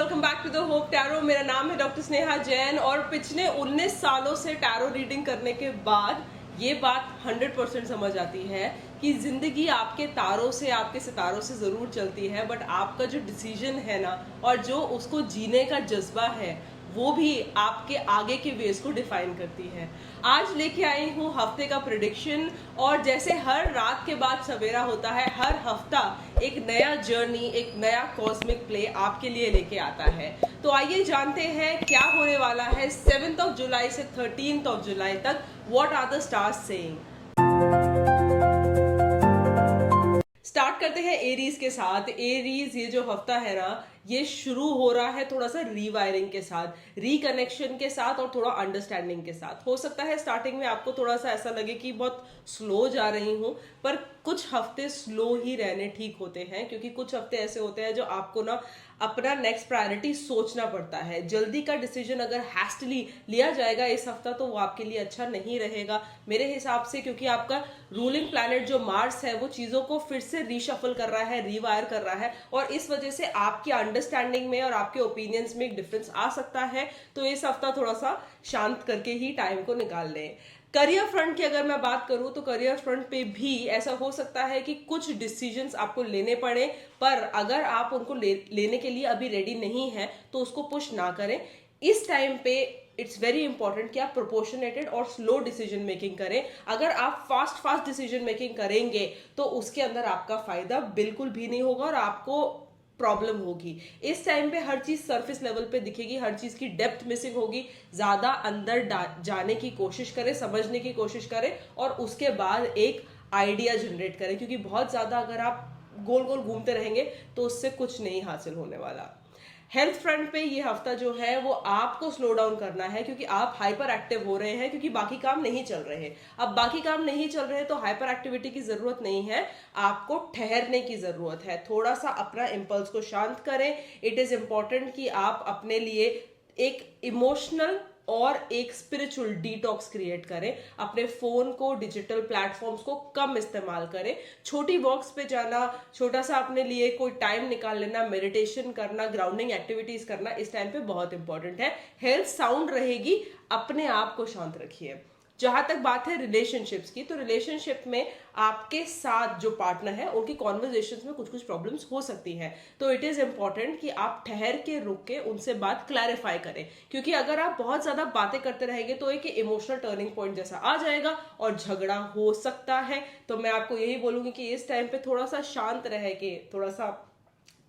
Welcome back to the hope tarot. मेरा नाम है डॉक्टर स्नेहा जैन और पिछले 19 सालों से टैरो रीडिंग करने के बाद ये बात 100% समझ आती है कि जिंदगी आपके तारों से, आपके सितारों से जरूर चलती है, बट आपका जो डिसीजन है ना और जो उसको जीने का जज्बा है वो भी आपके आगे के वेज को डिफाइन करती है। आज लेके आई हूँ हफ्ते का प्रिडिक्शन, और जैसे हर रात के बाद सवेरा होता है, हर हफ्ता एक नया जर्नी, एक नया कॉस्मिक प्ले आपके लिए लेके आता है। तो आइए जानते हैं क्या होने वाला है 7 जुलाई से 13 जुलाई तक। What are the stars saying. Start करते हैं एरीज के साथ। एरीज ये जो हफ्ता है ना, ये शुरू हो रहा है थोड़ा सा रीवायरिंग के साथ, रिकनेक्शन के साथ और थोड़ा अंडरस्टैंडिंग के साथ। हो सकता है स्टार्टिंग में आपको थोड़ा सा ऐसा लगे कि बहुत स्लो जा रही हूं, पर कुछ हफ्ते स्लो ही रहने ठीक होते हैं, क्योंकि कुछ हफ्ते ऐसे होते हैं जो आपको ना अपना नेक्स्ट प्रायोरिटी सोचना पड़ता है। जल्दी का डिसीजन अगर हैस्टली लिया जाएगा इस हफ्ता तो वो आपके लिए अच्छा नहीं रहेगा मेरे हिसाब से, क्योंकि आपका रूलिंग प्लैनेट जो मार्स है वो चीजों को फिर से रीशफल कर रहा है, रीवायर कर रहा है, और इस वजह से आपकी अंडरस्टैंडिंग में और आपके ओपिनियंस में एक डिफरेंस आ सकता है। तो इस हफ्ता थोड़ा सा शांत करके ही टाइम को निकाल लें। करियर फ्रंट की अगर मैं बात करूं तो करियर फ्रंट पे भी ऐसा हो सकता है कि कुछ डिसीजंस आपको लेने पड़े, पर अगर आप उनको लेने के लिए अभी रेडी नहीं है तो उसको पुश ना करें। इस टाइम पे इट्स वेरी इंपॉर्टेंट कि आप प्रोपोर्शनेटेड और स्लो डिसीजन मेकिंग करें। अगर आप फास्ट डिसीजन मेकिंग करेंगे तो उसके अंदर आपका फायदा बिल्कुल भी नहीं होगा और आपको प्रॉब्लम होगी। इस टाइम पे हर चीज सरफेस लेवल पे दिखेगी, हर चीज की डेप्थ मिसिंग होगी। ज्यादा अंदर जाने की कोशिश करें, समझने की कोशिश करें और उसके बाद एक आइडिया जनरेट करें, क्योंकि बहुत ज्यादा अगर आप गोल गोल घूमते रहेंगे तो उससे कुछ नहीं हासिल होने वाला। हेल्थ फ्रंट पे ये हफ्ता जो है वो आपको स्लो डाउन करना है, क्योंकि आप हाइपर एक्टिव हो रहे हैं, क्योंकि बाकी काम नहीं चल रहे। अब बाकी काम नहीं चल रहे तो हाइपर एक्टिविटी की जरूरत नहीं है, आपको ठहरने की जरूरत है। थोड़ा सा अपना इंपल्स को शांत करें। इट इज इंपॉर्टेंट कि आप अपने लिए एक इमोशनल और एक स्पिरिचुअल डिटॉक्स क्रिएट करें। अपने फोन को, डिजिटल प्लेटफॉर्म्स को कम इस्तेमाल करें। छोटी वॉक्स पे जाना, छोटा सा अपने लिए कोई टाइम निकाल लेना, मेडिटेशन करना, ग्राउंडिंग एक्टिविटीज करना इस टाइम पे बहुत इंपॉर्टेंट है। हेल्थ साउंड रहेगी, अपने आप को शांत रखिए। जहां तक बात है रिलेशनशिप्स की, तो रिलेशनशिप में आपके साथ जो पार्टनर है उनकी कॉन्वर्जेशंस में कुछ कुछ प्रॉब्लम्स हो सकती हैं। तो इट इज इंपॉर्टेंट कि आप ठहर के, रुक के उनसे बात क्लैरिफाई करें, क्योंकि अगर आप बहुत ज्यादा बातें करते रहेंगे तो एक इमोशनल टर्निंग पॉइंट जैसा आ जाएगा और झगड़ा हो सकता है। तो मैं आपको यही बोलूंगी कि इस टाइम पे थोड़ा सा शांत रह के, थोड़ा सा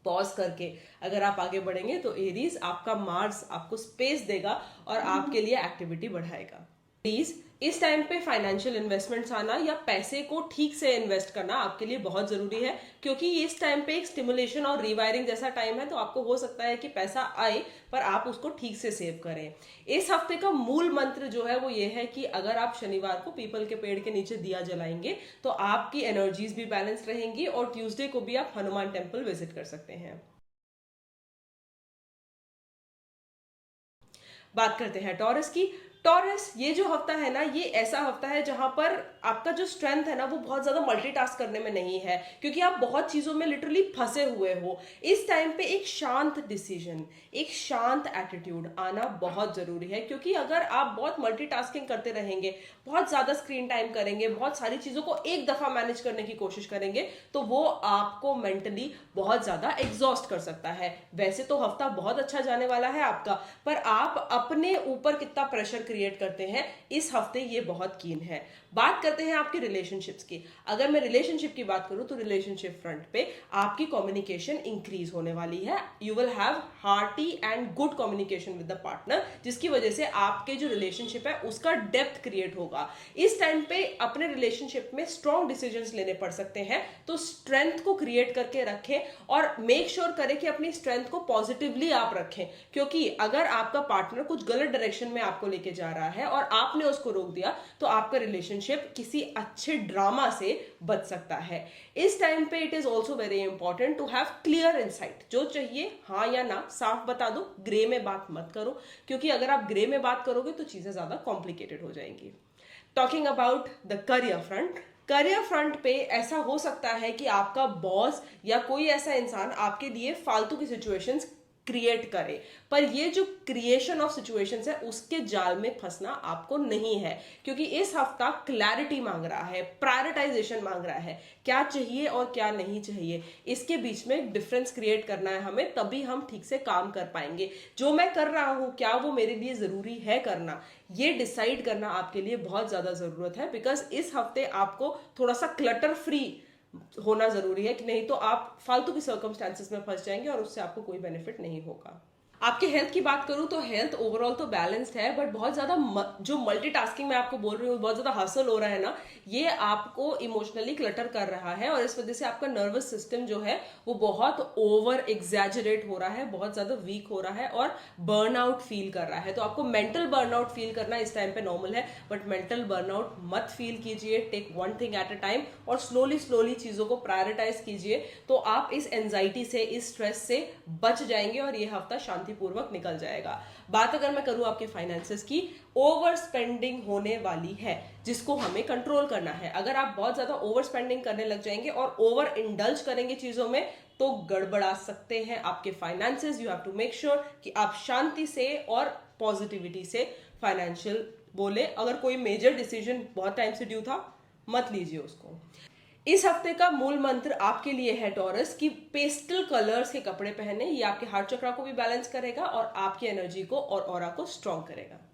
पॉज करके अगर आप आगे बढ़ेंगे तो एरीज, आपका मार्स आपको स्पेस देगा और आपके लिए एक्टिविटी बढ़ाएगा। प्लीज इस टाइम पे फाइनेंशियल इन्वेस्टमेंट्स आना या पैसे को ठीक से इन्वेस्ट करना आपके लिए बहुत जरूरी है, क्योंकि इस टाइम पे एक स्टिमुलेशन और रिवायरिंग जैसा टाइम है। तो आपको हो सकता है कि पैसा आए पर आप उसको ठीक से सेव करें। इस हफ्ते का मूल मंत्र जो है वो ये है कि अगर आप शनिवार को पीपल के पेड़ के नीचे दिया जलाएंगे तो आपकी एनर्जीज भी बैलेंस रहेंगी, और ट्यूसडे को भी आप हनुमान टेम्पल विजिट कर सकते हैं। बात करते हैं टॉरस की। टॉरस ये जो हफ्ता है ना, ये ऐसा हफ्ता है जहां पर आपका जो स्ट्रेंथ है ना वो बहुत ज्यादा मल्टीटास्क करने में नहीं है, क्योंकि आप बहुत चीजों में लिटरली फंसे हुए हो। इस टाइम पे एक शांत डिसीजन, एक शांत एटीट्यूड आना बहुत जरूरी है, क्योंकि अगर आप बहुत मल्टीटास्किंग करते रहेंगे, बहुत ज्यादा स्क्रीन टाइम करेंगे, बहुत सारी चीजों को एक दफा मैनेज करने की कोशिश करेंगे तो वो आपको मेंटली बहुत ज्यादा एग्जॉस्ट कर सकता है। वैसे तो हफ्ता बहुत अच्छा जाने वाला है आपका, पर आप अपने ऊपर कितना प्रेशर क्रिएट करते हैं इस हफ्ते ये बहुत कीन है। बात करते हैं आपके रिलेशनशिप्स की। अगर मैं रिलेशनशिप की बात करूं तो रिलेशनशिप फ्रंट पे आपकी कम्युनिकेशन इंक्रीज होने वाली है। You will have hearty and good communication with the partner, जिसकी वजह से आपके जो रिलेशनशिप है उसका डेप्थ क्रिएट होगा। इस टाइम पे अपने रिलेशनशिप में स्ट्रॉन्ग डिसीजंस लेने पड़ सकते हैं, तो स्ट्रेंथ को क्रिएट करके रखें और मेक श्योर करें कि अपनी स्ट्रेंथ को पॉजिटिवली आप रखें, क्योंकि अगर आपका पार्टनर कुछ गलत डायरेक्शन में आपको लेके जा रहा है और आपने उसको रोक दिया तो आपका रिलेशनशिप किसी अच्छे ड्रामा से बच सकता है। इस टाइम पे it is also very important to have clear insight. जो चाहिए हाँ या ना साफ बता दो, ग्रे में बात मत करो, क्योंकि अगर आप ग्रे में बात करोगे तो चीजें ज्यादा कॉम्प्लिकेटेड हो जाएंगी। Talking about the career front, career front पे ऐसा हो सकता है कि आपका बॉस या कोई ऐसा इंसान आपके लिए फालतू की सिचुएशंस क्रिएट करे, पर ये जो क्रिएशन ऑफ सिचुएशंस है उसके जाल में फंसना आपको नहीं है, क्योंकि इस हफ्ता क्लैरिटी मांग रहा है, प्रायोरिटाइजेशन मांग रहा है, क्या चाहिए और क्या नहीं चाहिए, इसके बीच में एक डिफरेंस क्रिएट करना है हमें, तभी हम ठीक से काम कर पाएंगे। जो मैं कर रहा हूं क्या वो मेरे लिए जरूरी है करना, ये डिसाइड करना आपके लिए बहुत ज्यादा जरूरत है, बिकॉज इस हफ्ते आपको थोड़ा सा क्लटर फ्री होना जरूरी है, कि नहीं तो आप फालतू की सर्कमस्टांसेस में फंस जाएंगे और उससे आपको कोई बेनिफिट नहीं होगा। आपके हेल्थ की बात करूं तो हेल्थ ओवरऑल तो बैलेंस्ड है, बट बहुत ज्यादा जो मल्टीटास्किंग मैं आपको बोल रही हूँ, बहुत ज्यादा हसल हो रहा है ना, ये आपको इमोशनली क्लटर कर रहा है, और इस वजह से आपका नर्वस सिस्टम जो है वो बहुत ओवर एग्जैजरेट हो रहा है, बहुत ज्यादा वीक हो रहा है और बर्नआउट फील कर रहा है। तो आपको मेंटल बर्नआउट फील करना इस टाइम पे नॉर्मल है, बट मेंटल बर्नआउट मत फील कीजिए। Take one thing at a time और स्लोली स्लोली चीजों को प्रायोरिटाइज कीजिए, तो आप इस एंजाइटी से, इस स्ट्रेस से बच जाएंगे और ये हफ्ता शांतिपूर्वक निकल जाएगा। बात अगर मैं करूं आपके फाइनेंसेस की, ओवर स्पेंडिंग होने वाली है जिसको हमें कंट्रोल करना है। अगर आप बहुत ज्यादा ओवर स्पेंडिंग करने लग जाएंगे और ओवर इंडल्ज करेंगे चीजों में, तो गड़बड़ा सकते हैं आपके finances. You have to make sure कि आप शांति से और पॉजिटिविटी से फाइनेंशियल बोले। अगर कोई मेजर डिसीजन बहुत टाइम से ड्यू था, मत लीजिए उसको। इस हफ्ते का मूल मंत्र आपके लिए है टॉरस कि पेस्टल कलर्स के कपड़े पहने, ये आपके हार्ट चक्रा को भी बैलेंस करेगा और आपकी एनर्जी को और ऑरा को स्ट्रॉन्ग करेगा।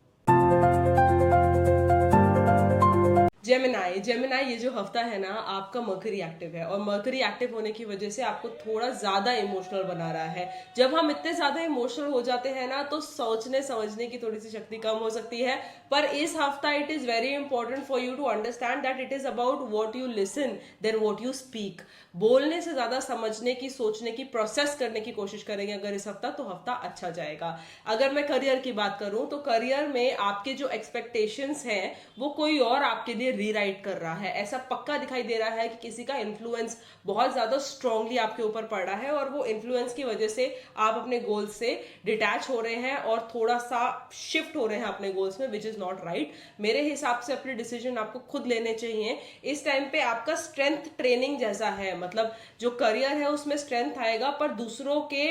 जेमिनाई ये जो हफ्ता है ना, आपका मर्करी एक्टिव है, और मर्करी एक्टिव होने की वजह से आपको थोड़ा ज्यादा इमोशनल बना रहा है। जब हम इतने ज्यादा इमोशनल हो जाते हैं ना, तो सोचने समझने की थोड़ी सी शक्ति कम हो सकती है। पर इस हफ्ता it is very important for you to understand that it is about what you listen then what you speak. बोलने से ज्यादा समझने की, सोचने की, प्रोसेस करने की कोशिश करेंगे अगर इस हफ्ता, तो हफ्ता अच्छा जाएगा। अगर मैं करियर की बात करूं तो करियर में आपके जो एक्सपेक्टेशंस हैं वो कोई और आपके लिए रीराइट कर रहा है। ऐसा पक्का दिखाई दे रहा है कि किसी का इन्फ्लुएंस बहुत ज्यादा स्ट्रांगली आपके ऊपर पड़ रहा है, और वो इन्फ्लुएंस की वजह से आप अपने गोल से डिटैच हो रहे हैं और थोड़ा सा शिफ्ट हो रहे हैं अपने गोल्स में, विच इज नॉट राइट। मेरे हिसाब से अपने डिसीजन आपको खुद लेने चाहिए। इस टाइम पे आपका स्ट्रेंथ ट्रेनिंग जैसा है, मतलब जो करियर है उसमें स्ट्रेंथ आएगा, पर दूसरों के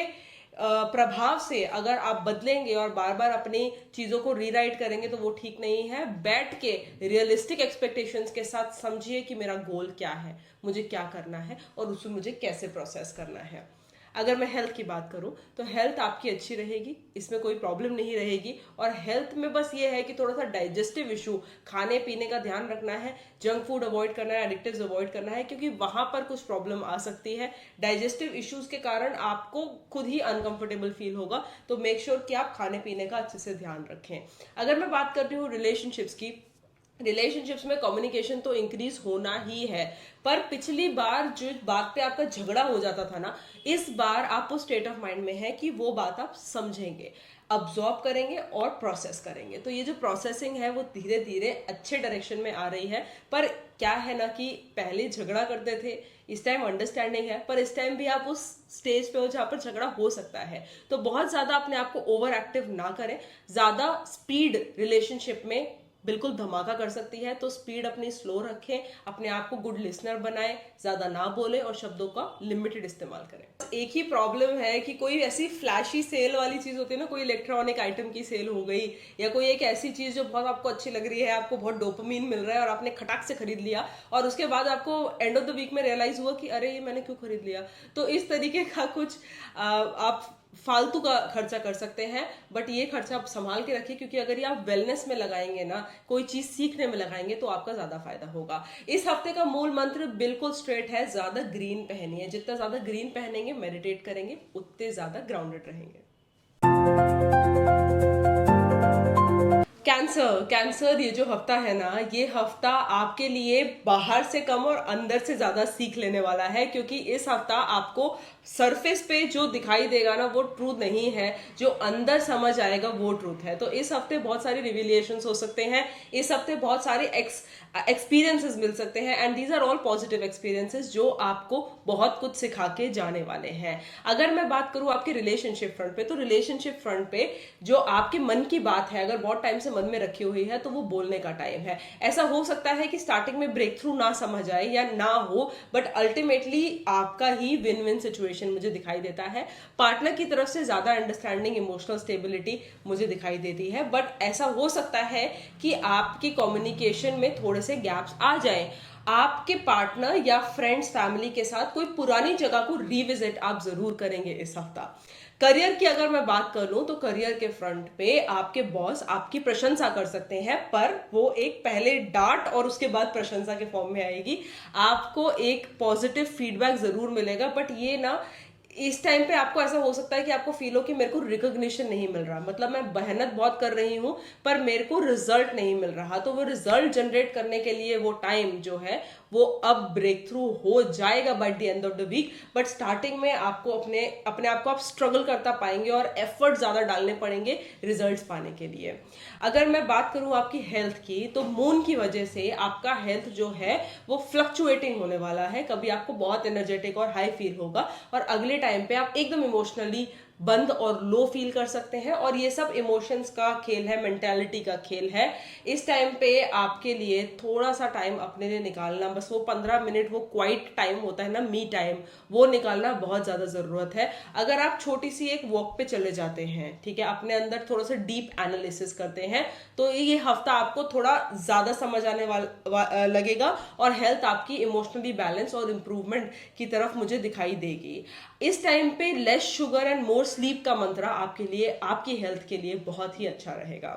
प्रभाव से अगर आप बदलेंगे और बार बार अपनी चीजों को रीराइट करेंगे तो वो ठीक नहीं है। बैठ के रियलिस्टिक एक्सपेक्टेशंस के साथ समझिए कि मेरा गोल क्या है, मुझे क्या करना है और उसमें मुझे कैसे प्रोसेस करना है। अगर मैं हेल्थ की बात करूं तो हेल्थ आपकी अच्छी रहेगी, इसमें कोई प्रॉब्लम नहीं रहेगी। और हेल्थ में बस ये है कि थोड़ा सा डाइजेस्टिव इशू, खाने पीने का ध्यान रखना है, जंक फूड अवॉइड करना है, एडिक्टिव्स अवॉइड करना है, क्योंकि वहां पर कुछ प्रॉब्लम आ सकती है। डाइजेस्टिव इश्यूज के कारण आपको खुद ही अनकंफर्टेबल फील होगा, तो मेक श्योर कि आप खाने पीने का अच्छे से ध्यान रखें। अगर मैं बात कर रही हूँ रिलेशनशिप्स की, रिलेशनशिप्स में कम्युनिकेशन तो इंक्रीज होना ही है, पर पिछली बार जो बात पे आपका झगड़ा हो जाता था ना, इस बार आप उस स्टेट ऑफ माइंड में है कि वो बात आप समझेंगे, अब्सॉर्ब करेंगे और प्रोसेस करेंगे। तो ये जो प्रोसेसिंग है वो धीरे धीरे अच्छे डायरेक्शन में आ रही है। पर क्या है ना कि पहले झगड़ा करते थे, इस टाइम अंडरस्टैंडिंग है, पर इस टाइम भी आप उस स्टेज पे हो जहां पर झगड़ा हो सकता है। तो बहुत ज्यादा अपने आप को ओवर एक्टिव ना करें। ज्यादा स्पीड रिलेशनशिप में बिल्कुल धमाका कर सकती है, तो स्पीड अपनी स्लो रखें, अपने आप को गुड लिसनर बनाएं, ज्यादा ना बोले और शब्दों का लिमिटेड इस्तेमाल करें। एक ही प्रॉब्लम है कि कोई ऐसी फ्लैशी सेल वाली चीज होती है ना, कोई इलेक्ट्रॉनिक आइटम की सेल हो गई, या कोई एक ऐसी चीज जो बहुत आपको अच्छी लग रही है, आपको बहुत डोपामीन मिल रहा है और आपने खटाक से खरीद लिया, और उसके बाद आपको एंड ऑफ द वीक में रियलाइज हुआ कि अरे ये मैंने क्यों खरीद लिया। तो इस तरीके का कुछ आप फालतू का खर्चा कर सकते हैं, बट ये खर्चा आप संभाल के रखिए, क्योंकि अगर ये आप वेलनेस में लगाएंगे ना, कोई चीज सीखने में लगाएंगे, तो आपका ज्यादा फायदा होगा। इस हफ्ते का मूल मंत्र बिल्कुल स्ट्रेट है, ज्यादा ग्रीन पहनिए। जितना ज्यादा ग्रीन पहनेंगे, मेडिटेट करेंगे, उतने ज्यादा ग्राउंडेड रहेंगे। कैंसर ये जो हफ्ता है ना, ये हफ्ता आपके लिए बाहर से कम और अंदर से ज्यादा सीख लेने वाला है, क्योंकि इस हफ्ता आपको सरफेस पे जो दिखाई देगा ना वो ट्रूथ नहीं है, जो अंदर समझ आएगा वो ट्रूथ है। तो इस हफ्ते बहुत सारी रिविलिएशंस हो सकते हैं, इस हफ्ते बहुत सारे एक्सपीरियंसेस मिल सकते हैं, and these are all positive experiences जो आपको बहुत कुछ सिखा के जाने वाले हैं। अगर मैं बात करूं आपके रिलेशनशिप फ्रंट पे, तो रिलेशनशिप फ्रंट पे जो आपके मन की बात है, अगर बहुत टाइम से मन में रखी हुई है तो वो बोलने का टाइम है। ऐसा हो सकता है कि स्टार्टिंग में ब्रेक थ्रू ना समझ आए या ना हो, बट अल्टीमेटली आपका ही विन विन सिचुएशन मुझे दिखाई देता है। पार्टनर की तरफ से ज्यादा अंडरस्टैंडिंग, इमोशनल स्टेबिलिटी मुझे दिखाई देती है, बट ऐसा हो सकता है कि आपकी कम्युनिकेशन में थोड़े से गैप्स आ जाएं। आपके पार्टनर या फ्रेंड्स, फैमिली के साथ कोई पुरानी जगह को रिविजिट आप जरूर करेंगे इस हफ्ता। करियर की अगर मैं बात कर लूं तो करियर के फ्रंट पे आपके बॉस आपकी प्रशंसा कर सकते हैं, पर वो एक पहले डांट और उसके बाद प्रशंसा के फॉर्म में आएगी। आपको एक पॉजिटिव फीडबैक जरूर मिलेगा, बट ये ना इस टाइम पे आपको ऐसा हो सकता है कि आपको फील हो कि मेरे को रिकॉग्निशन नहीं मिल रहा, मतलब मैं मेहनत बहुत कर रही हूं पर मेरे को रिजल्ट नहीं मिल रहा। तो वो रिजल्ट जनरेट करने के लिए वो टाइम जो है वो अब ब्रेक थ्रू हो जाएगा by the end of the week, but starting में आपको अपने अपने आप को आप स्ट्रगल करता पाएंगे और एफर्ट ज्यादा डालने पड़ेंगे रिजल्ट्स पाने के लिए। अगर मैं बात करूं आपकी हेल्थ की, तो मून की वजह से आपका हेल्थ जो है वो फ्लक्चुएटिंग होने वाला है। कभी आपको बहुत एनर्जेटिक और हाई फील होगा और अगले टाइम पे आप एकदम इमोशनली बंद और लो फील कर सकते हैं, और ये सब इमोशंस का खेल है, मेंटालिटी का खेल है। इस टाइम पे आपके लिए थोड़ा सा टाइम अपने लिए निकालना, बस वो 15 मिनट, वो क्वाइट टाइम होता है ना, मी टाइम, वो निकालना बहुत ज्यादा जरूरत है। अगर आप छोटी सी एक वॉक पे चले जाते हैं, ठीक है, अपने अंदर थोड़ा सा डीप एनालिसिस करते हैं, तो ये हफ्ता आपको थोड़ा ज्यादा समझ आने वाला लगेगा और हेल्थ आपकी इमोशनली बैलेंस और इंप्रूवमेंट की तरफ मुझे दिखाई देगी। इस टाइम पे less sugar and more sleep का मंत्र आपके लिए, आपकी हेल्थ के लिए बहुत ही अच्छा रहेगा।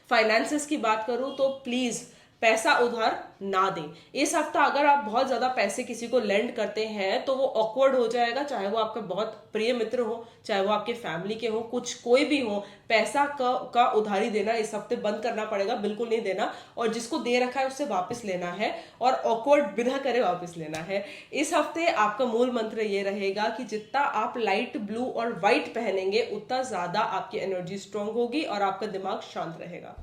फाइनेंसेस की बात करूं तो प्लीज पैसा उधार ना दें। इस हफ्ता अगर आप बहुत ज्यादा पैसे किसी को लेंड करते हैं तो वो ऑकवर्ड हो जाएगा, चाहे वो आपका बहुत प्रिय मित्र हो, चाहे वो आपके फैमिली के हो, कुछ कोई भी हो। पैसा का उधारी देना इस हफ्ते बंद करना पड़ेगा, बिल्कुल नहीं देना, और जिसको दे रखा है उससे वापस लेना है और ऑकवर्ड बिना करे वापस लेना है। इस हफ्ते आपका मूल मंत्र ये रहेगा कि जितना आप लाइट ब्लू और व्हाइट पहनेंगे उतना ज्यादा आपकी एनर्जी स्ट्रांग होगी और आपका दिमाग शांत रहेगा।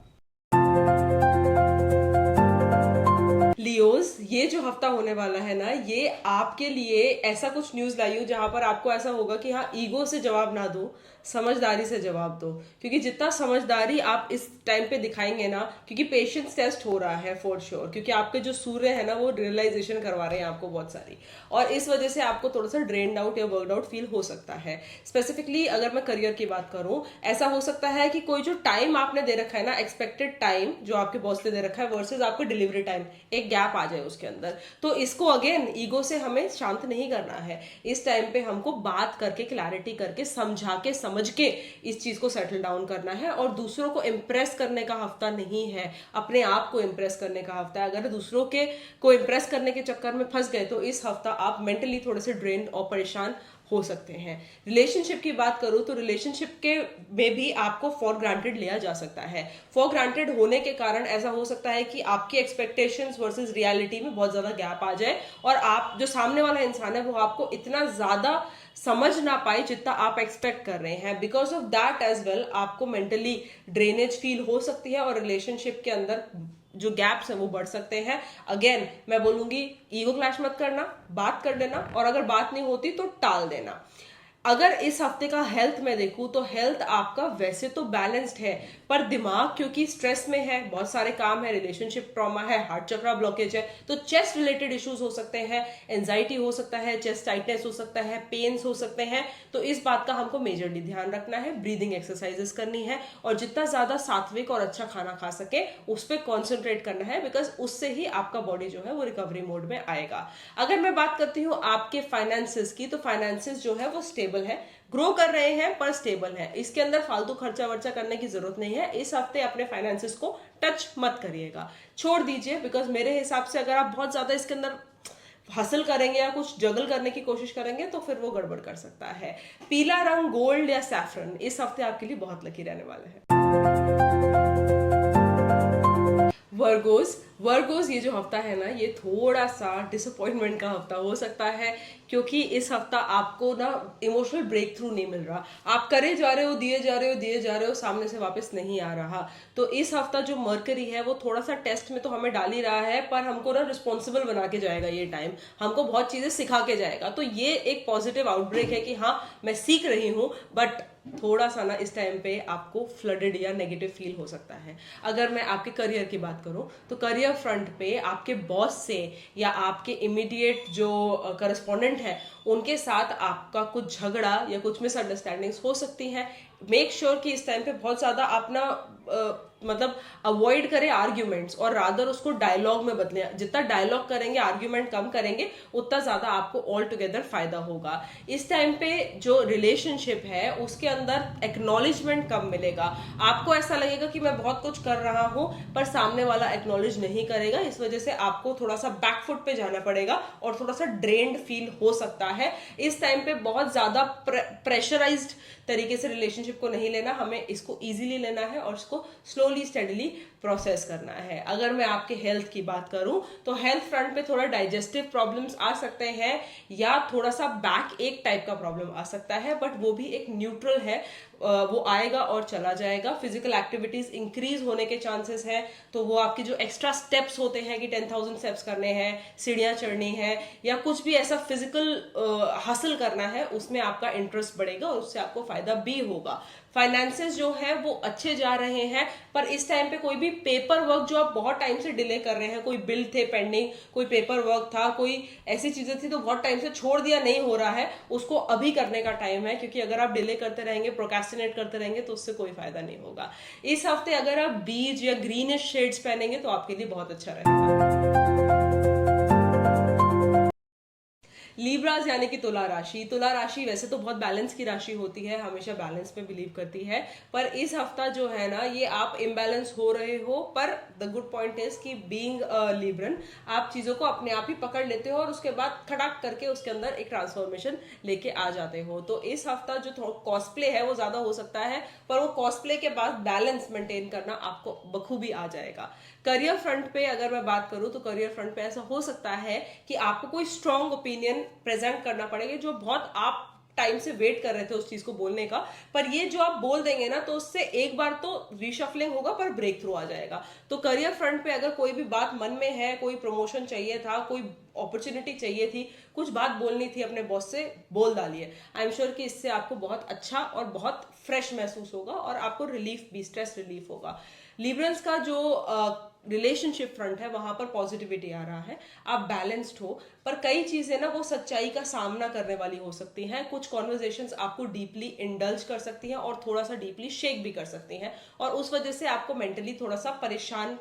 लियोज, ये जो हफ्ता होने वाला है ना, ये आपके लिए ऐसा कुछ न्यूज लाई हूं जहां पर आपको ऐसा होगा कि हाँ, ईगो से जवाब ना दो, समझदारी से जवाब दो। क्योंकि जितना समझदारी आप इस टाइम पे दिखाएंगे ना, क्योंकि पेशेंस टेस्ट हो रहा है फॉर श्योर, क्योंकि आपके जो सूर्य है ना वो रियलाइजेशन करवा रहे हैं आपको बहुत सारी, और इस वजह से आपको थोड़ा सा ड्रेन्ड आउट या वर्कड आउट फील हो सकता है। स्पेसिफिकली अगर मैं करियर की बात करूं, ऐसा हो सकता है कि कोई जो टाइम आपने दे रखा है ना, एक्सपेक्टेड टाइम जो आपके बॉस ने दे रखा है वर्सेज आपका डिलीवरी टाइम, एक गैप आ जाए उसके अंदर। तो इसको अगेन ईगो से हमें शांत नहीं करना है। इस टाइम पे हमको बात करके, क्लैरिटी करके, समझा के, समझ के इस चीज को सेटल डाउन करना है। और दूसरों को इम्प्रेस करने का हफ्ता नहीं है, अपने आप को इम्प्रेस करने का हफ्ता है। अगर दूसरों के को इम्प्रेस करने के चक्कर में फंस गए तो इस हफ्ता आप मेंटली थोड़े से ड्रेन्ड और परेशान हो सकते हैं। रिलेशनशिप की बात करूं तो रिलेशनशिप के में भी आपको फॉर ग्रांटेड लिया जा सकता है। फॉर ग्रांटेड होने के कारण ऐसा हो सकता है कि आपकी एक्सपेक्टेशंस वर्सेस रियलिटी में बहुत ज्यादा गैप आ जाए और आप जो सामने वाला इंसान है वो आपको इतना ज्यादा समझ ना पाए जितना आप एक्सपेक्ट कर रहे हैं। Because of that as well आपको मेंटली ड्रेनेज फील हो सकती है और रिलेशनशिप के अंदर जो गैप्स है वो बढ़ सकते हैं। अगेन मैं बोलूंगी, ईगो क्लैश मत करना, बात कर लेना, और अगर बात नहीं होती तो टाल देना। अगर इस हफ्ते का हेल्थ में देखूं तो हेल्थ आपका वैसे तो बैलेंस्ड है, पर दिमाग क्योंकि स्ट्रेस में है, बहुत सारे काम है, रिलेशनशिप ट्रॉमा है, हार्ट चक्रा ब्लॉकेज है, तो चेस्ट रिलेटेड इश्यूज हो सकते हैं, एंजाइटी हो सकता है, चेस्ट टाइटनेस हो सकता है, पेन्स हो सकते हैं। तो इस बात का हमको मेजरली ध्यान रखना है, ब्रीदिंग एक्सरसाइजेस करनी है और जितना ज्यादा सात्विक और अच्छा खाना खा सके उस पर कॉन्सेंट्रेट करना है, बिकॉज उससे ही आपका बॉडी जो है वो रिकवरी मोड में आएगा। अगर मैं बात करती हूँ आपके फाइनेंसेस की, तो फाइनेंसेस जो है वो स्टेबल है, ग्रो कर रहे हैं पर स्टेबल है। इसके अंदर फालतू खर्चा वर्चा करने की जरूरत नहीं है। इस हफ्ते अपने फाइनेंसेस को टच मत करिएगा, छोड़ दीजिए, बिकॉज मेरे हिसाब से अगर आप बहुत ज्यादा इसके अंदर हासिल करेंगे या कुछ जगल करने की कोशिश करेंगे तो फिर वो गड़बड़ कर सकता है। पीला रंग, गोल्ड या सैफरन इस हफ्ते आपके लिए बहुत लकी रहने वाला है। वर्गोस, ये जो हफ्ता है ना, ये थोड़ा सा डिसअपॉइंटमेंट का हफ्ता हो सकता है, क्योंकि इस हफ्ता आपको ना इमोशनल ब्रेक थ्रू नहीं मिल रहा। आप करे जा रहे हो, दिए जा रहे हो, सामने से वापस नहीं आ रहा। तो इस हफ्ता जो मरकरी है वो थोड़ा सा टेस्ट में तो हमें डाल ही रहा है, पर हमको ना रिस्पॉन्सिबल बना के जाएगा। ये टाइम हमको बहुत चीजें सिखा के जाएगा। तो ये एक पॉजिटिव आउटब्रेक है कि हाँ, मैं सीख रही हूँ, बट थोड़ा सा ना इस टाइम पे आपको फ्लडेड या नेगेटिव फील हो सकता है। अगर मैं आपके करियर की बात करूं तो करियर फ्रंट पे आपके बॉस से या आपके इमीडिएट जो करस्पॉन्डेंट है उनके साथ आपका कुछ झगड़ा या कुछ मिसअंडरस्टैंडिंग्स हो सकती हैं। मेक श्योर कि इस टाइम पे बहुत ज्यादा आप ना मतलब अवॉइड करें आर्ग्यूमेंट्स और रादर उसको डायलॉग में बदलें। जितना डायलॉग करेंगे, आर्ग्यूमेंट कम करेंगे, उतना ज्यादा आपको ऑल टुगेदर फायदा होगा। इस टाइम पे जो रिलेशनशिप है उसके अंदर एक्नॉलेजमेंट कम मिलेगा। आपको ऐसा लगेगा कि मैं बहुत कुछ कर रहा हूं पर सामने वाला एक्नॉलेज नहीं करेगा। इस वजह से आपको थोड़ा सा बैकफुट पे जाना पड़ेगा और थोड़ा सा ड्रेन्ड फील हो सकता है। इस टाइम पे बहुत ज्यादा प्रेशराइज्ड तरीके से रिलेशनशिप को नहीं लेना, हमें इसको इजीली लेना है और इसको स्लोली स्टेडली प्रोसेस करना है। अगर मैं आपके हेल्थ की बात करूं तो हेल्थ फ्रंट पे थोड़ा डाइजेस्टिव प्रॉब्लम्स आ सकते हैं या थोड़ा सा बैक एक टाइप का प्रॉब्लम आ सकता है, बट वो भी एक न्यूट्रल है, वो आएगा और चला जाएगा। फिजिकल एक्टिविटीज इंक्रीज होने के चांसेस हैं, तो वो आपकी जो एक्स्ट्रा स्टेप्स होते हैं कि 10,000 स्टेप्स करने हैं, सीढ़ियां चढ़नी है या कुछ भी ऐसा फिजिकल हासिल करना है, उसमें आपका इंटरेस्ट बढ़ेगा और उससे आपको फायदा भी होगा। फाइनेंसेस जो है वो अच्छे जा रहे हैं, पर इस टाइम पे कोई भी पेपर वर्क जो आप बहुत टाइम से डिले कर रहे हैं, कोई बिल थे पेंडिंग, कोई पेपर वर्क था, कोई ऐसी चीजें थी तो बहुत टाइम से छोड़ दिया, नहीं हो रहा है, उसको अभी करने का टाइम है। क्योंकि अगर आप डिले करते रहेंगे, प्रोक्रेस्टिनेट करते रहेंगे तो उससे कोई फायदा नहीं होगा। इस हफ्ते अगर आप बीज या ग्रीनिश शेड्स पहनेंगे तो आपके लिए बहुत अच्छा रहेगा। लीब्रास यानी कि तुला राशि। तुला राशि वैसे तो बहुत बैलेंस की राशि होती है, हमेशा बैलेंस में बिलीव करती है, पर इस हफ्ता जो है ना ये आप इम्बैलेंस हो रहे हो। पर द गुड पॉइंट इज कि बीइंग लिब्रन आप चीजों को अपने आप ही पकड़ लेते हो और उसके बाद खड़ाक करके उसके अंदर एक ट्रांसफॉर्मेशन लेके आ जाते हो। तो इस हफ्ता जो कॉस्प्ले है वो ज्यादा हो सकता है, पर वो कॉस्प्ले के बाद बैलेंस मेंटेन करना आपको बखूबी आ जाएगा। करियर फ्रंट पे अगर मैं बात करूं तो करियर फ्रंट पे ऐसा हो सकता है कि आपको कोई स्ट्रॉन्ग ओपिनियन प्रेजेंट करना पड़ेगा जो बहुत आप टाइम से वेट कर रहे थे उस चीज को बोलने का, पर ये जो आप बोल देंगे ना तो उससे एक बार तो रिशफलिंग होगा पर ब्रेक थ्रू आ जाएगा। तो करियर फ्रंट पे अगर कोई भी बात मन में है, कोई प्रमोशन चाहिए था, कोई अपॉर्चुनिटी चाहिए थी, कुछ बात बोलनी थी अपने बॉस से, बोल डालिए। आई एम श्योर कि इससे आपको बहुत अच्छा और बहुत फ्रेश महसूस होगा और आपको रिलीफ भी, स्ट्रेस रिलीफ होगा। लिबरल्स का जो रिलेशनशिप फ्रंट है वहां पर पॉजिटिविटी आ रहा है, आप बैलेंस्ड हो, पर कई चीजें ना वो सच्चाई का सामना करने वाली हो सकती हैं। कुछ कॉन्वर्जेशंस आपको डीपली इंडल्ज कर सकती हैं और थोड़ा सा डीपली शेक भी कर सकती हैं और उस वजह से आपको मेंटली थोड़ा सा परेशान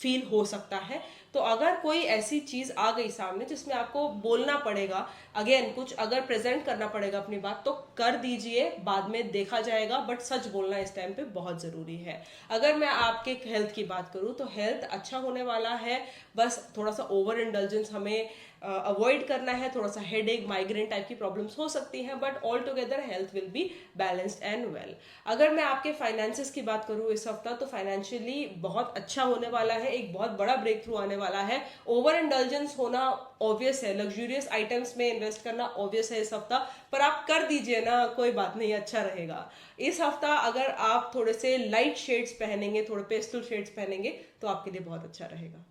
फील हो सकता है। तो अगर कोई ऐसी चीज आ गई सामने जिसमें आपको बोलना पड़ेगा, अगेन कुछ अगर प्रेजेंट करना पड़ेगा अपनी बात, तो कर दीजिए, बाद में देखा जाएगा, बट सच बोलना इस टाइम पे बहुत जरूरी है। अगर मैं आपके हेल्थ की बात करूं तो हेल्थ अच्छा होने वाला है, बस थोड़ा सा ओवर इंडल्जेंस हमें अवॉइड करना है। थोड़ा सा हेडेक, माइग्रेन टाइप की प्रॉब्लम्स हो सकती हैं, but all together health will be balanced and well. अगर मैं आपके फाइनेंसेस की बात करूं इस हफ्ता, तो फाइनेंशियली बहुत अच्छा होने वाला है, एक बहुत बड़ा ब्रेक थ्रू आने वाला है। ओवर इंडल्जेंस होना ऑब्वियस है, लग्जूरियस आइटम्स में इन्वेस्ट करना ऑब्वियस है इस हफ्ता, पर आप कर दीजिए ना, कोई बात नहीं, अच्छा रहेगा। इस हफ्ता अगर आप थोड़े से लाइट शेड्स पहनेंगे, थोड़े पेस्टल शेड्स पहनेंगे तो आपके लिए बहुत अच्छा रहेगा।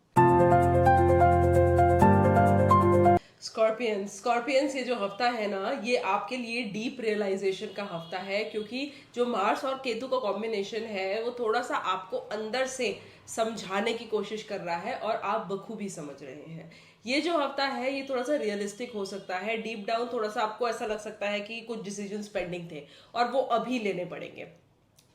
स्कॉर्पियंस ये जो हफ्ता है ना ये आपके लिए डीप रियलाइजेशन का हफ्ता है, क्योंकि जो मार्स और केतु का कॉम्बिनेशन है वो थोड़ा सा आपको अंदर से समझाने की कोशिश कर रहा है और आप बखूबी समझ रहे हैं। ये जो हफ्ता है ये थोड़ा सा रियलिस्टिक हो सकता है, डीप डाउन थोड़ा सा आपको ऐसा लग सकता है कि कुछ डिसीजंस पेंडिंग थे और वो अभी लेने पड़ेंगे।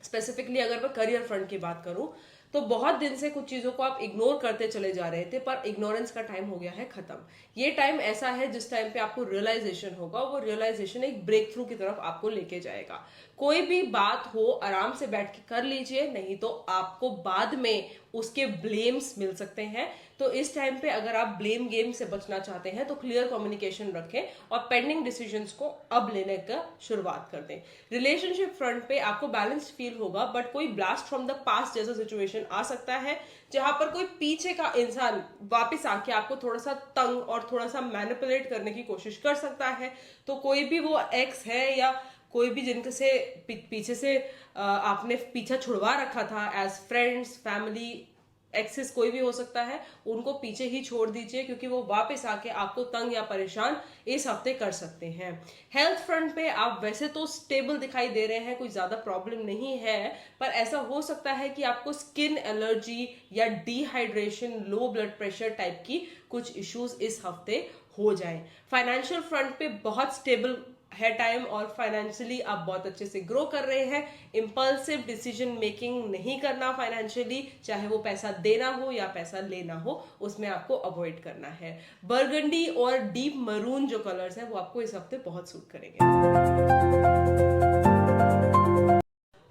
स्पेसिफिकली अगर मैं करियर फ्रंट की बात करूं तो बहुत दिन से कुछ चीजों को आप इग्नोर करते चले जा रहे थे, पर इग्नोरेंस का टाइम हो गया है खत्म। ये टाइम ऐसा है जिस टाइम पे आपको रियलाइजेशन होगा, वो रियलाइजेशन एक ब्रेक थ्रू की तरफ आपको लेके जाएगा। कोई भी बात हो आराम से बैठ के कर लीजिए, नहीं तो आपको बाद में उसके ब्लेम्स मिल सकते हैं। तो इस टाइम पे अगर आप ब्लेम गेम से बचना चाहते हैं तो क्लियर कम्युनिकेशन रखें और पेंडिंग डिसीजंस को अब लेने का शुरुआत कर दें। रिलेशनशिप फ्रंट पे आपको बैलेंस्ड फील होगा, बट कोई ब्लास्ट फ्रॉम द पास्ट जैसा सिचुएशन आ सकता है जहां पर कोई पीछे का इंसान वापस आके आपको थोड़ा सा तंग और थोड़ा सा मैनिपुलेट करने की कोशिश कर सकता है। तो कोई भी वो एक्स है या कोई भी जिनके से पीछे से आपने पीछा छुड़वा रखा था, एज फ्रेंड्स, फैमिली, एक्सेस कोई भी हो सकता है, उनको पीछे ही छोड़ दीजिए, क्योंकि वो वापस आके आपको तंग या परेशान इस हफ्ते कर सकते हैं। हेल्थ फ्रंट पे आप वैसे तो स्टेबल दिखाई दे रहे हैं, कोई ज्यादा प्रॉब्लम नहीं है, पर ऐसा हो सकता है कि आपको स्किन एलर्जी या dehydration, low blood pressure type की कुछ इश्यूज इस हफ्ते हो जाएं। फाइनेंशियल फ्रंट पे बहुत स्टेबल है टाइम, और फाइनेंशियली आप बहुत अच्छे से ग्रो कर रहे हैं। इंपल्सिव डिसीजन मेकिंग नहीं करना फाइनेंशियली, चाहे वो पैसा देना हो या पैसा लेना हो, उसमें आपको अवॉइड करना है। बर्गंडी और डीप मरून जो कलर्स हैं वो आपको इस हफ्ते बहुत सूट करेंगे।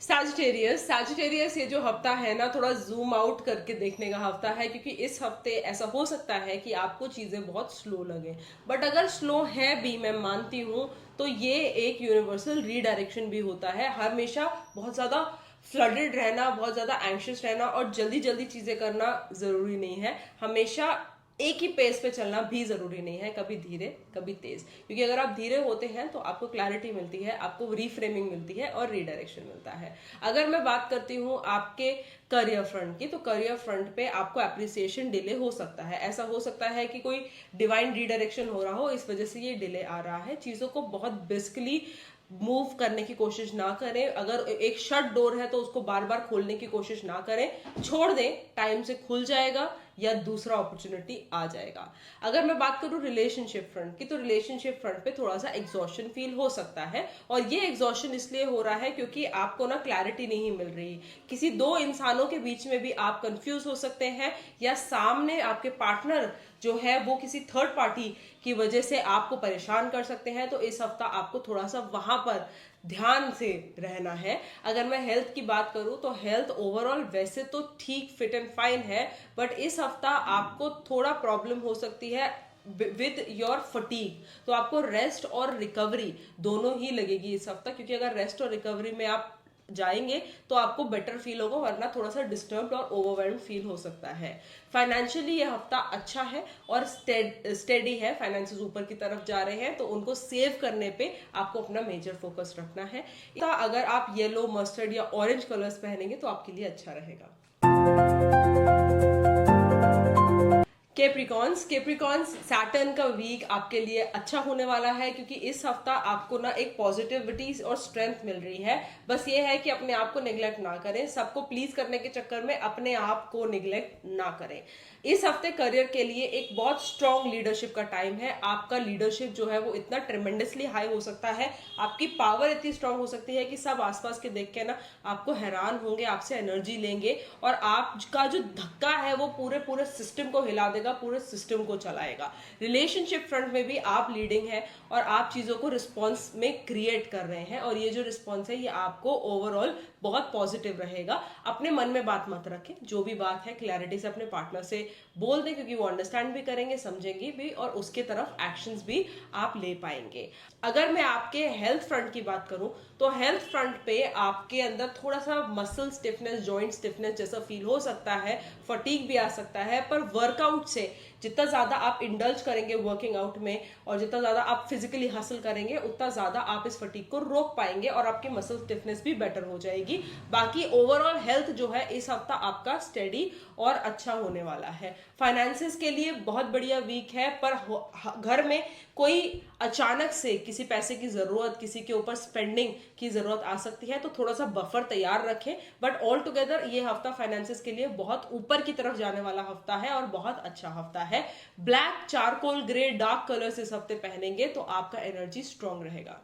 सैजिटेरियस ये जो हफ्ता है ना, थोड़ा जूम आउट करके देखने का हफ्ता है, क्योंकि इस हफ्ते ऐसा हो सकता है कि आपको चीजें बहुत स्लो लगे, बट अगर स्लो है भी, मैं मानती हूं, तो ये एक यूनिवर्सल रीडायरेक्शन भी होता है। हमेशा बहुत ज्यादा फ्लडेड रहना, बहुत ज्यादा एंशियस रहना और जल्दी जल्दी चीजें करना जरूरी नहीं है। हमेशा एक ही पेस पे चलना भी जरूरी नहीं है, कभी धीरे कभी तेज, क्योंकि अगर आप धीरे होते हैं तो आपको क्लैरिटी मिलती है, आपको रीफ्रेमिंग मिलती है और रीडायरेक्शन मिलता है। अगर मैं बात करती हूँ आपके करियर फ्रंट की, तो करियर फ्रंट पे आपको अप्रिसिएशन डिले हो सकता है। ऐसा हो सकता है कि कोई डिवाइन रीडायरेक्शन हो रहा हो, इस वजह से ये डिले आ रहा है। चीजों को बहुत बेसिकली मूव करने की कोशिश ना करें। अगर एक शट डोर है तो उसको बार बार खोलने की कोशिश ना करें, छोड़ दें, टाइम से खुल जाएगा या दूसरा अपॉर्चुनिटी आ जाएगा। अगर मैं बात करूं रिलेशनशिप फ्रंट की, तो रिलेशनशिप फ्रंट पे थोड़ा सा एग्जॉशन फील हो सकता है, और ये एग्जॉशन इसलिए हो रहा है क्योंकि आपको ना क्लैरिटी नहीं मिल रही। किसी दो इंसानों के बीच में भी आप कंफ्यूज हो सकते हैं, या सामने आपके पार्टनर जो है वो किसी थर्ड पार्टी की वजह से आपको परेशान कर सकते हैं। तो इस हफ्ता आपको थोड़ा सा वहां पर ध्यान से रहना है। अगर मैं हेल्थ की बात करूं, तो हेल्थ ओवरऑल वैसे तो ठीक, फिट एंड फाइन है, बट इस हफ्ता आपको थोड़ा प्रॉब्लम हो सकती है विद योर फटीग। तो आपको रेस्ट और रिकवरी दोनों ही लगेगी इस हफ्ता, क्योंकि अगर रेस्ट और रिकवरी में आप जाएंगे तो आपको बेटर फील होगा, वरना थोड़ा सा डिस्टर्ब्ड और ओवरवेल्ड फील हो सकता है। फाइनेंशियली ये हफ्ता अच्छा है और स्टेडी है, फाइनेंसेस ऊपर की तरफ जा रहे हैं, तो उनको सेव करने पे आपको अपना मेजर फोकस रखना है। अगर आप येलो, मस्टर्ड या ऑरेंज कलर्स पहनेंगे तो आपके लिए अच्छा रहेगा। केप्रिकॉन्स सैटर्न का वीक आपके लिए अच्छा होने वाला है, क्योंकि इस हफ्ता आपको ना एक पॉजिटिविटी और स्ट्रेंथ मिल रही है। बस ये है कि अपने आप को निग्लेक्ट ना करें, सबको प्लीज करने के चक्कर में अपने आप को निग्लेक्ट ना करें। इस हफ्ते करियर के लिए एक बहुत स्ट्रॉन्ग लीडरशिप का टाइम है। आपका लीडरशिप जो है वो इतना ट्रेमेंडसली हाई हो सकता है, आपकी पावर इतनी स्ट्रांग हो सकती है कि सब आसपास के देख के ना आपको हैरान होंगे, आपसे एनर्जी लेंगे, और आपका जो धक्का है वो पूरे पूरे सिस्टम को हिला देगा, पूरे सिस्टम को चलाएगा। रिलेशनशिप फ्रंट में भी आप लीडिंग है और आप चीजों को रिस्पॉन्स में क्रिएट कर रहे हैं, और ये जो रिस्पॉन्स है ये आपको ओवरऑल बहुत पॉजिटिव रहेगा। अपने मन में बात मत रखें, जो भी बात है क्लैरिटी से अपने पार्टनर से बोल दें, क्योंकि वो अंडरस्टैंड भी करेंगे, समझेंगे भी, और उसके तरफ एक्शंस भी आप ले पाएंगे। अगर मैं आपके हेल्थ फ्रंट की बात करूं, तो हेल्थ फ्रंट पे आपके अंदर थोड़ा सा मसल स्टिफनेस, जॉइंट स्टिफनेस जैसा फील हो सकता है, फटीग भी आ सकता है, पर वर्कआउट से जितना ज्यादा आप इंडल्ज करेंगे वर्किंग आउट में, और जितना ज्यादा आप फिजिकली हासिल करेंगे, उतना ज्यादा आप इस फटीग को रोक पाएंगे और आपकी मसल स्टिफनेस भी बेटर हो जाएगी। बाकी ओवरऑल हेल्थ जो है इस हफ्ता आपका स्टेडी और अच्छा होने वाला है। फाइनेंसेस के लिए बहुत बढ़िया वीक है, पर घर में कोई अचानक से किसी पैसे की जरूरत, किसी के ऊपर स्पेंडिंग की जरूरत आ सकती है, तो थोड़ा सा बफर तैयार रखें। बट ऑल टुगेदर ये हफ्ता फाइनेंसेस के लिए बहुत ऊपर की तरफ जाने वाला हफ्ता है और बहुत अच्छा हफ्ता है। Black, charcoal grey, dark colours इस हफ्ते पहनेंगे तो आपका एनर्जी स्ट्रांग रहेगा।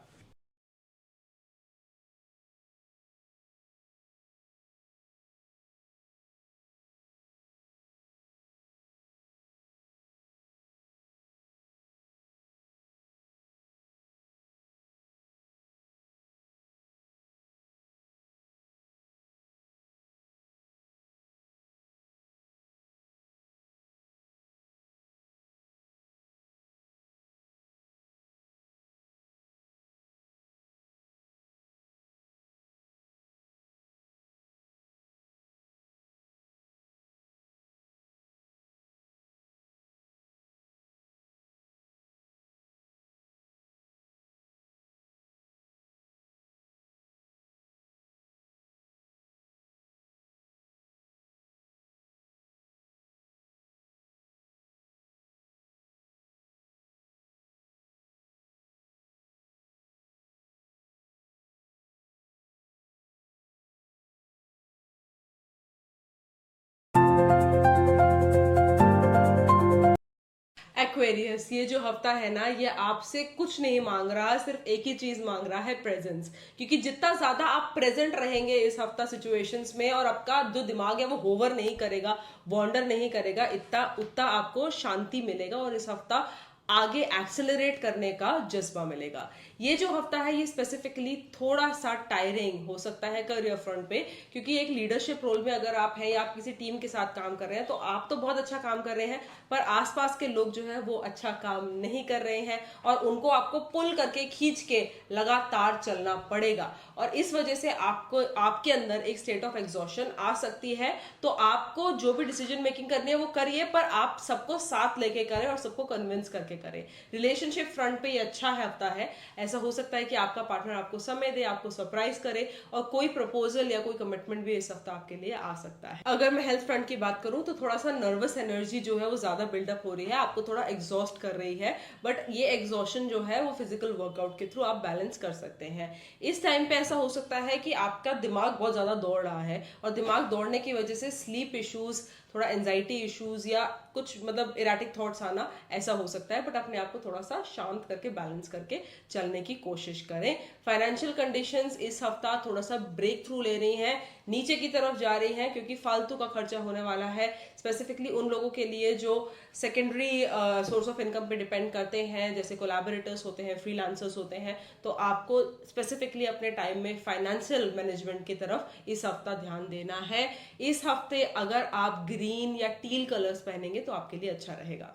एक्वेरियस, ये जो हफ्ता है ना, ये आपसे कुछ नहीं मांग रहा, सिर्फ एक ही चीज मांग रहा है, प्रेजेंस। क्योंकि जितना ज्यादा आप प्रेजेंट रहेंगे इस हफ्ता सिचुएशंस में, और आपका जो दिमाग है वो होवर नहीं करेगा, वॉन्डर नहीं करेगा, इतना उतना आपको शांति मिलेगा और इस हफ्ता आगे एक्सेलरेट करने का जज्बा मिलेगा। ये जो हफ्ता है ये स्पेसिफिकली थोड़ा सा टायरिंग हो सकता है करियर फ्रंट पे, क्योंकि एक लीडरशिप रोल में अगर आप हैं या आप किसी टीम के साथ काम कर रहे हैं, तो आप तो बहुत अच्छा काम कर रहे हैं, पर आसपास के लोग जो है वो अच्छा काम नहीं कर रहे हैं और उनको आपको पुल करके खींच के लगातार चलना पड़ेगा। और इस वजह से आपको आपके अंदर एक स्टेट ऑफ एग्जॉशन आ सकती है। तो आपको जो भी डिसीजन मेकिंग करनी है वो करिए, पर आप सबको साथ लेके करें और सबको कन्विंस करके करें। रिलेशनशिप फ्रंट पे ये अच्छा हफ्ता है। ऐसा हो सकता है कि आपका पार्टनर आपको समय दे, आपको सरप्राइज करे, और कोई प्रपोजल या कोई कमिटमेंट भी इस हफ्ता आपके लिए आ सकता है। अगर मैं हेल्थ फ्रंट की बात करूं तो थोड़ा सा नर्वस एनर्जी जो है वो ज्यादा बिल्डअप हो रही है, आपको थोड़ा एग्जॉस्ट कर रही है, बट ये एग्जॉशन जो है वो फिजिकल वर्कआउट के थ्रू आप बैलेंस कर सकते हैं। इस टाइम पे ऐसा हो सकता है कि आपका दिमाग बहुत ज्यादा दौड़ रहा है, और दिमाग दौड़ने की वजह से स्लीप इश्यूज, थोड़ा एंजाइटी इश्यूज या कुछ मतलब इराटिक थॉट्स आना, ऐसा हो सकता है। बट अपने आप को थोड़ा सा शांत करके बैलेंस करके चलने की कोशिश करें। फाइनेंशियल कंडीशंस इस हफ्ता थोड़ा सा ब्रेक थ्रू ले रही हैं, नीचे की तरफ जा रही हैं, क्योंकि फालतू का खर्चा होने वाला है, स्पेसिफिकली उन लोगों के लिए जो सेकेंडरी सोर्स ऑफ इनकम पे डिपेंड करते हैं, जैसे कोलैबोरेटर्स होते हैं, फ्रीलांसर्स होते हैं। तो आपको स्पेसिफिकली अपने टाइम में फाइनेंशियल मैनेजमेंट की तरफ इस हफ्ता ध्यान देना है। इस हफ्ते अगर आप ग्रीन या टील कलर्स पहनेंगे तो आपके लिए अच्छा रहेगा।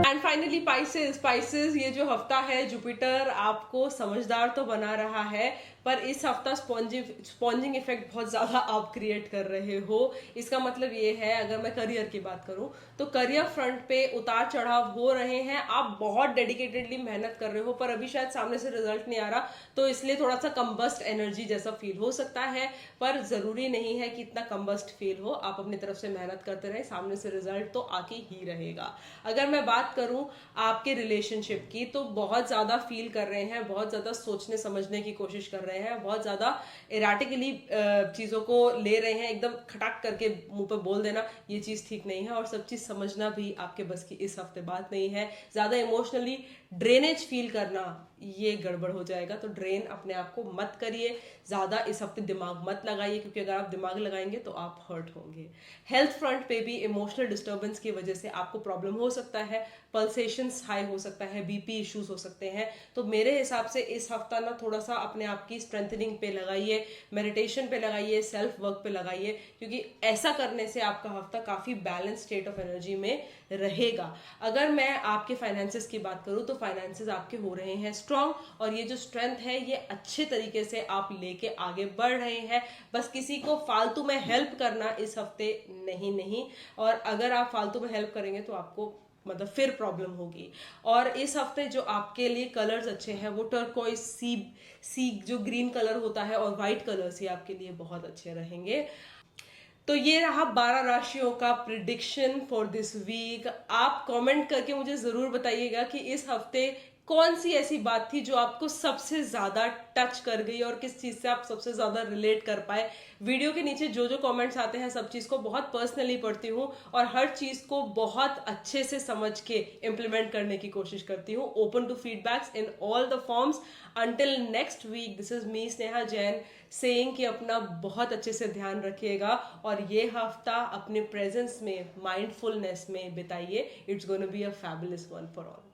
एंड फाइनली स्पाइसेस, ये जो हफ्ता है जुपिटर आपको समझदार तो बना रहा है, पर इस हफ्ता स्पॉन्जिंग इफेक्ट बहुत ज्यादा आप क्रिएट कर रहे हो। इसका मतलब ये है, अगर मैं करियर की बात करूं तो करियर फ्रंट पे उतार चढ़ाव हो रहे हैं, आप बहुत डेडिकेटेडली मेहनत कर रहे हो, पर अभी शायद सामने से रिजल्ट नहीं आ रहा, तो इसलिए थोड़ा सा कंबस्ट एनर्जी जैसा फील हो सकता है। पर जरूरी नहीं है कि इतना कंबस्ट फील हो, आप अपनी तरफ से मेहनत करते रहे, सामने से रिजल्ट तो आके ही रहेगा। अगर मैं बात करूं आपके रिलेशनशिप की, तो बहुत ज्यादा फील कर रहे हैं, बहुत ज्यादा सोचने समझने की कोशिश कर रहे हैं, बहुत ज्यादा इराटिकली चीजों को ले रहे हैं, एकदम खटाक करके मुंह पे बोल देना ये चीज ठीक नहीं है, और सब चीज समझना भी आपके बस की इस हफ्ते बात नहीं है। ज्यादा इमोशनली ड्रेनेज फील करना ये गड़बड़ हो जाएगा, तो ड्रेन अपने आप को मत करिए, ज्यादा इस हफ्ते दिमाग मत लगाइए, क्योंकि अगर आप दिमाग लगाएंगे तो आप हर्ट होंगे। हेल्थ फ्रंट पे भी इमोशनल डिस्टर्बेंस की वजह से आपको प्रॉब्लम हो सकता है, पल्सेशंस हाई हो सकता है, बीपी इश्यूज हो सकते हैं। तो मेरे हिसाब से इस हफ्ता ना थोड़ा सा अपने आप की स्ट्रेंथनिंग पे लगाइए, मेडिटेशन पे लगाइए, सेल्फ वर्क पे लगाइए, क्योंकि ऐसा करने से आपका हफ्ता काफी बैलेंस स्टेट ऑफ एनर्जी में रहेगा। अगर मैं आपके फाइनेंसेस की बात करूं तो फाइनेंसेस आपके हो रहे हैं स्ट्रांग, और ये जो स्ट्रेंथ है ये अच्छे तरीके से आप लेके आगे बढ़ रहे हैं। बस किसी को फालतू में हेल्प करना इस हफ्ते नहीं, और अगर आप फालतू में हेल्प करेंगे तो आपको मतलब फिर प्रॉब्लम होगी। और इस हफ्ते जो आपके लिए कलर्स अच्छे हैं वो टर्कोइज, सी जो ग्रीन कलर होता है, और व्हाइट कलर्स ही आपके लिए बहुत अच्छे रहेंगे। तो ये रहा 12 राशियों का प्रिडिक्शन फॉर दिस वीक। आप कमेंट करके मुझे जरूर बताइएगा कि इस हफ्ते कौन सी ऐसी बात थी जो आपको सबसे ज्यादा टच कर गई, और किस चीज से आप सबसे ज्यादा रिलेट कर पाए। वीडियो के नीचे जो जो कमेंट्स आते हैं सब चीज को बहुत पर्सनली पढ़ती हूँ, और हर चीज को बहुत अच्छे से समझ के इम्प्लीमेंट करने की कोशिश करती हूँ। Open to feedbacks in all the forms. Until next week, this is me Sneha Jain saying कि अपना बहुत अच्छे से ध्यान रखिएगा, और ये हफ्ता अपने प्रेजेंस में, माइंडफुलनेस में बिताइए। It's gonna be a fabulous one for all.